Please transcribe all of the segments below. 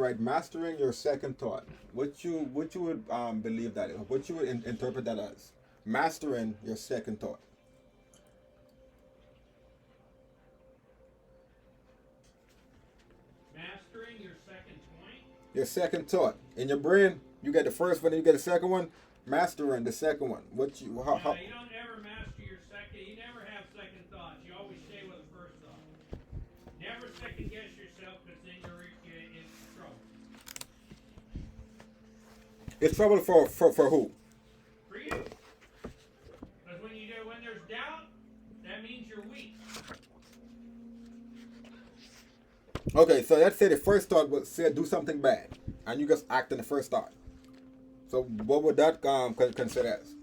Right, mastering your second thought. What you would believe that is? What you would interpret that as? Mastering your second thought. Mastering your second point? Your second thought in your brain. You get the first one, and you get the second one. Mastering the second one. What you Yeah, how you don't ever master your second. You never have second thoughts. You always stay with the first thought. Never second guess yourself because then you're in trouble. it's trouble for who? For you. Because when there's doubt, that means you're weak. Okay, so let's say the first thought was say do something bad, and you just act on the first thought. So what would that consider as?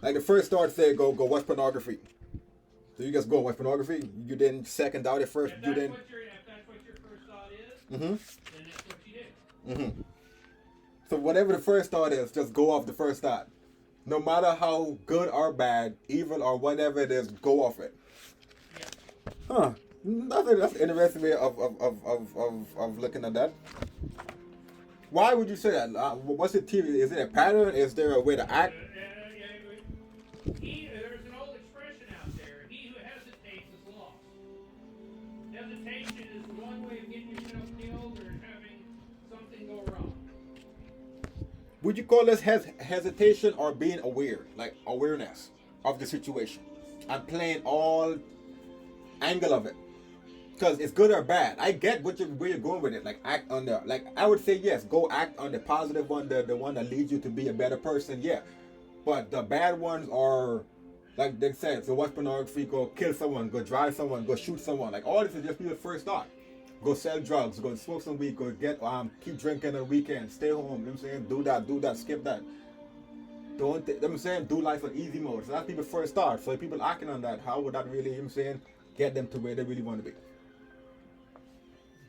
Like the first thought say go watch pornography. So you just go watch pornography. You didn't second out at first. If You that's didn't. what your if that's what your first thought is, Mm-hmm. then that's what you do. Mm-hmm. So whatever the first thought is, just go off the first thought. No matter how good or bad, evil or whatever it is, go off it. Yep. Huh. That's an interesting way of looking at that. Why would you say that? What's the theory? Is it a pattern? Is there a way to act? There's an old expression out there. He who hesitates is lost. Hesitation is one way of getting yourself killed or having something go wrong. Would you call this hesitation or being aware, like awareness of the situation, and playing all angle of it? Because it's good or bad. I get where you're going with it. Like act on the like I would say yes, go act on the positive one, the one that leads you to be a better person. Yeah, but the bad ones are like they said. So watch pornography, go kill someone, go drive someone, go shoot someone. Like all this is just be the first thought. Go sell drugs, go smoke some weed, go get keep drinking on the weekend, stay home. You know what I'm saying? Do that, skip that. Don't you know what I'm saying? Do life on easy mode. So that's people's first thought. So if people acting on that, how would that really, you know what I'm saying, get them to where they really want to be?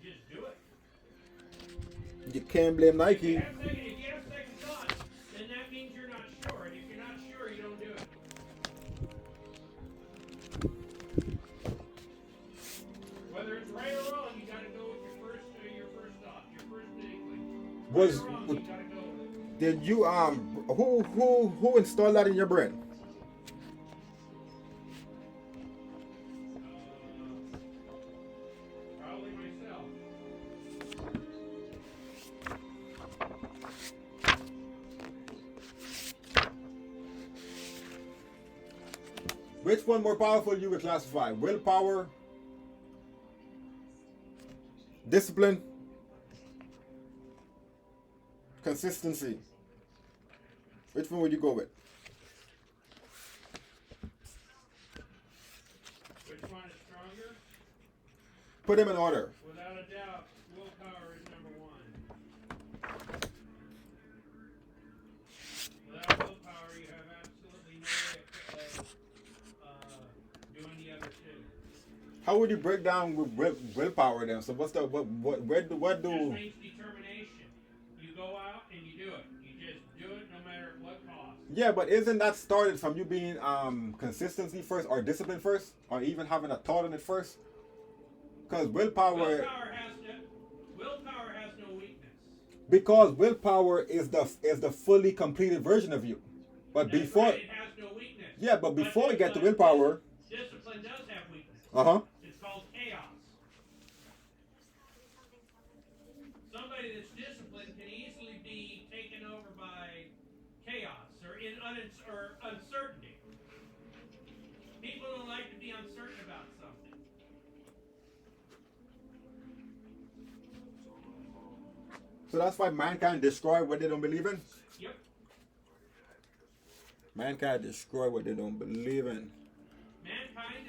Just do it. You can't blame If you Nike. have second thoughts, then that means you're not sure. And if you're not sure, you don't do it. Whether it's right or wrong, you got to go with your first thought, your first inkling. Right Was or wrong, you got to go with it. did you who installed that in your brain? Probably myself. Which one more powerful you would classify? Willpower, discipline, consistency. Which one would you go with? Which one is stronger? Put them in order. Without a doubt, willpower is number one. Without willpower, you have absolutely no way of doing the other two. How would you break down willpower then? So what's the what where do what Just do? means determination. You go out and you do it. You just do it no matter what cost. Yeah, but isn't that started from you being consistency first or discipline first, or even having a thought on it first? Because Willpower has no weakness. because willpower is the fully completed version of you. But That's before, right, it has no weakness. yeah, but before we get to willpower, Discipline does have weakness. uh-huh. It's called chaos. Somebody that's disciplined can easily be taken over by chaos or uncertainty. People don't like to be uncertain about something. So that's why mankind destroy what they don't believe in. Yep. Mankind destroy what they don't believe in. Mankind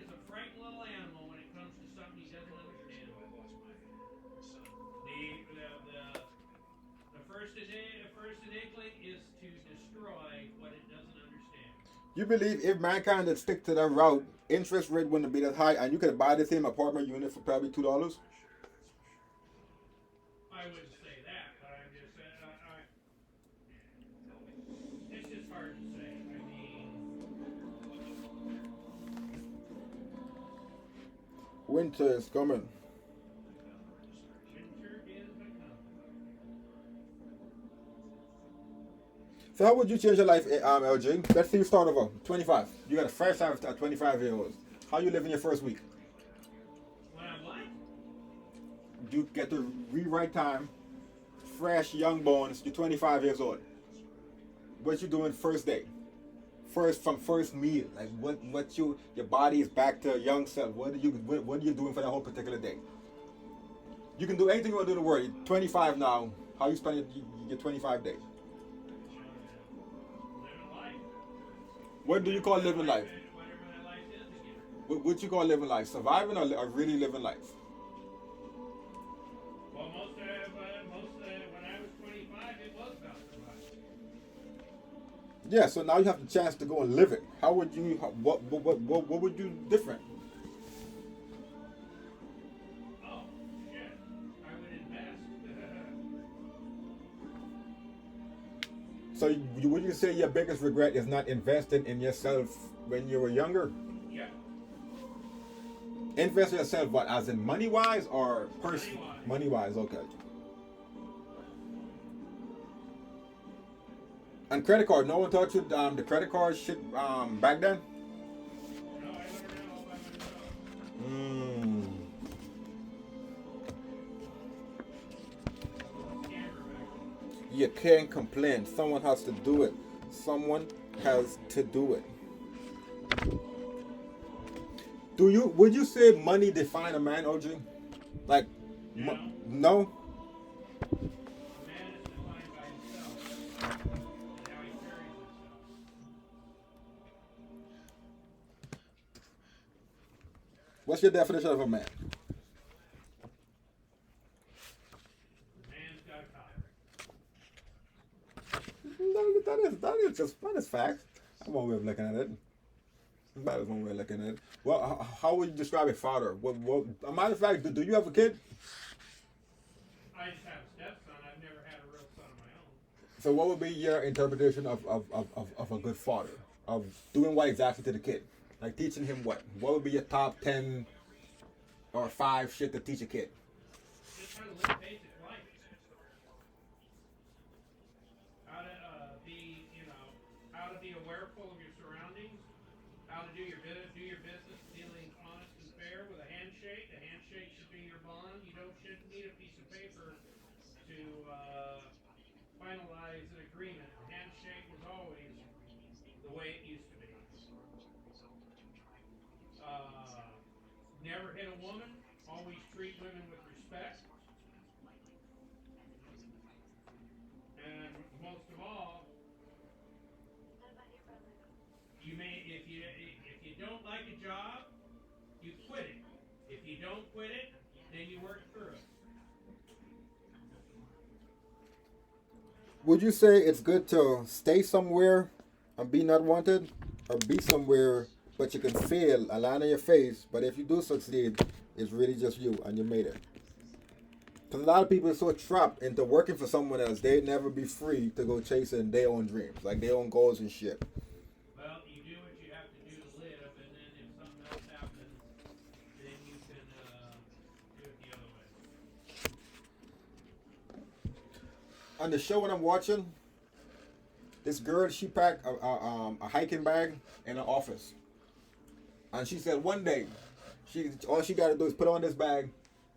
is a frightened little animal when it comes to something he doesn't understand. The first inkling is to destroy what it doesn't understand. You believe if mankind would stick to that route, interest rate wouldn't be that high, and you could buy the same apartment unit for probably $2? I wouldn't say that, but I'm just saying. It's just hard to say. I mean, Winter is coming. winter So how would you change your life, LG? Let's say you start over, 25. You got a fresh life at 25 years old. How you living your first week? When I'm what? You get to rewrite time, fresh, young bones. You're 25 years old. What you doing first day? First meal, like what your body is back to young self. What are you doing for that whole particular day? You can do anything you want to do in the world. You're 25 now. How you spend your 25 days? Living life. What do you call living life? Whatever my life is again. What you call living life? Surviving or really living life? Well, most when I was 25, it was about survival. Yeah. So now you have the chance to go and live it. How would you? What would you different? Oh, shit. I would invest. So would you say your biggest regret is not investing in yourself when you were younger? Yeah. Invest in yourself, what, as in money wise or person? Money-wise. Money wise, okay. And credit card, no one taught you the credit card shit back then? No, I learned it all by myself. Mm. Scammer back then. You can't complain. Someone has to do it. Someone has to do it. Would you say money define a man, OG? Like, No. no? A man is defined by himself and how he carries himself. What's your definition of a man? The man's got a collar. That is facts. That's one way of looking at it. That is one way of looking at it. Well, how would you describe a father? A matter of fact, do you have a kid? I just have a stepson. I've never had a real son of my own. So what would be your interpretation of a good father? Of doing what exactly to the kid? Like teaching him what? What would be your top 10 or 5 shit to teach a kid? Just how to live basic life. How to how to be awareful of your surroundings. How to do your business dealing honest and fair with a handshake. A handshake should be your bond. Shouldn't need a piece of paper to finalize an agreement. A handshake was always the way it used to be. Never hit a woman. Always treat women with respect. And most of all, if you don't like a job, you quit it. If you don't quit it, then you work through it. Would you say it's good to stay somewhere and be not wanted, or be somewhere but you can fail, a line on your face, but if you do succeed, it's really just you and you made it? Because a lot of people are so trapped into working for someone else, they'd never be free to go chasing their own dreams, like their own goals and shit. Well, you do what you have to do to live, and then if something else happens, then you can do it the other way. On the show when I'm watching, this girl, she packed a hiking bag in her office. And she said one day, all she got to do is put on this bag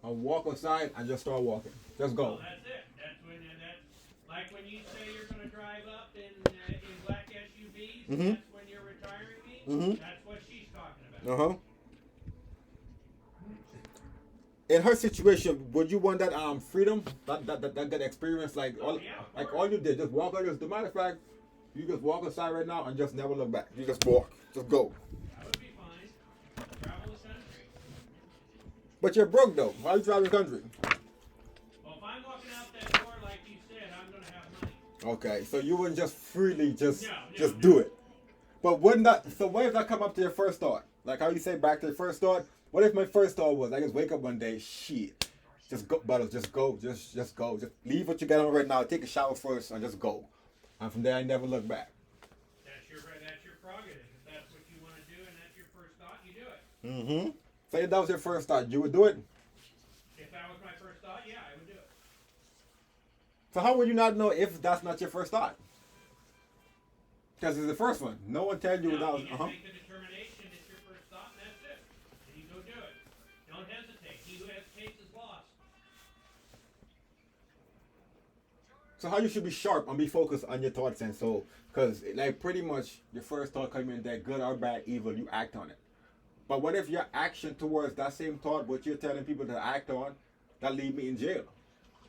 and walk outside and just start walking. Just go. Well, that's it. That's like when you say you're going to drive up in black SUVs. Mhm. That's when you're retiring me. Mhm. That's what she's talking about. Uh-huh. In her situation, would you want that freedom, that experience, like all you did, just walk out? Just the matter of fact, you just walk outside right now and just never look back. You just walk, just go. That would be fine. Travel the country. But you're broke though. Why are you traveling the country? Well, if I'm walking out that door, like you said, I'm going to have money. Okay, so you wouldn't just freely just No. do it. But wouldn't that? So what if that come up to your first thought? Like how you say back to your first thought. What if my first thought was I just wake up one day, shit, just go, Butters, just go, just go, just leave what you got on right now, take a shower first, and just go. And from there I never look back. That's your prerogative. If that's what you want to do and that's your first thought, you do it. Mm-hmm. Say if that was your first thought, you would do it. If that was my first thought, yeah, I would do it. So how would you not know if that's not your first thought? Because it's the first one. No one tells you No, without. you just make the determination. It's your first thought, and that's it. And you go do it. Don't hesitate. He who hesitates is lost. So how you should be sharp and be focused on your thoughts, and so because like pretty much your first thought coming in that good or bad, evil, you act on it. But what if your action towards that same thought, what you're telling people to act on, that leave me in jail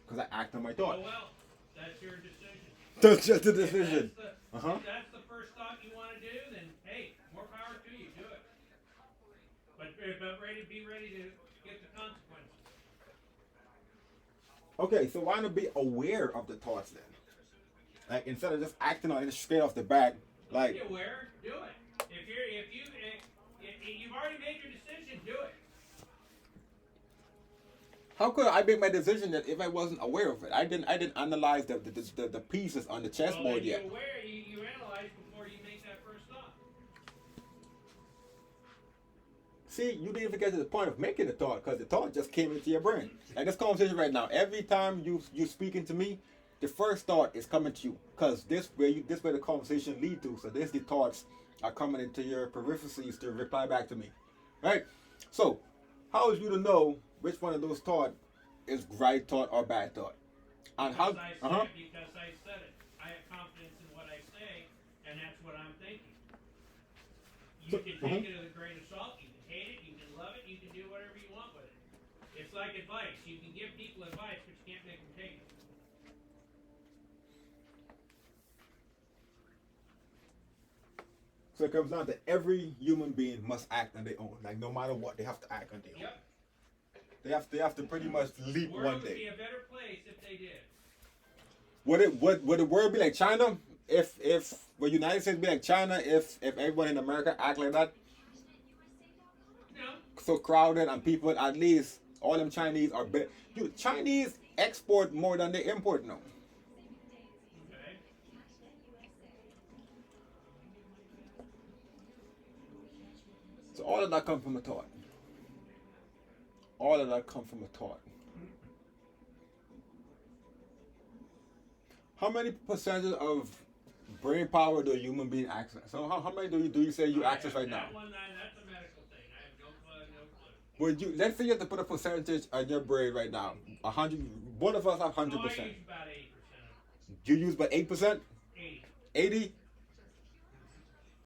because I act on my thought? Oh well, that's your decision. That's just a If decision. if that's the first thought you want to do, then hey, more power to you. Do it. But be ready to get the consequences. Okay, so why not be aware of the thoughts then? Like instead of just acting on it straight off the bat, like Be aware. Do it. If you've already made your decision, do it. how could I make my decision that if I wasn't aware of it? I didn't analyze the pieces on the Well, chessboard then yet. you're aware. You analyze before you make that first thought. See, you didn't even get to the point of making the thought because the thought just came into your brain. Like this conversation right now, every time you speaking to me, the first thought is coming to you because this way the conversation lead to. So this the thoughts are coming into your peripheries to reply back to me, right? So how is you to know which one of those thought is right thought or bad thought? And how? Because I said it. I have confidence in what I say, and that's what I'm thinking. You can take it with a grain of salt. You can hate it. You can love it. You can do whatever you want with it. It's like advice. You can give people advice, but you can't make them take it. So it comes down to every human being must act on their own. Like no matter what, they have to act on their own. Yep. They have to pretty much leap The world one would be day. a better place if they did. Would the world be like China if would United States be like China if everyone in America act like that? No. So crowded and people at least all them Chinese are better. Dude, Chinese export more than they import now. Okay. So all of that come from a thought. All of that come from a thought. How many percentage of brain power do a human being access? So how many do you say you access right now? That one, that's a medical thing. I have no clue. Would you let's say you have to put a percentage on your brain right now? 100. Both of us have 100%. Oh, I use about 8%. You use about 8%? 80. 80?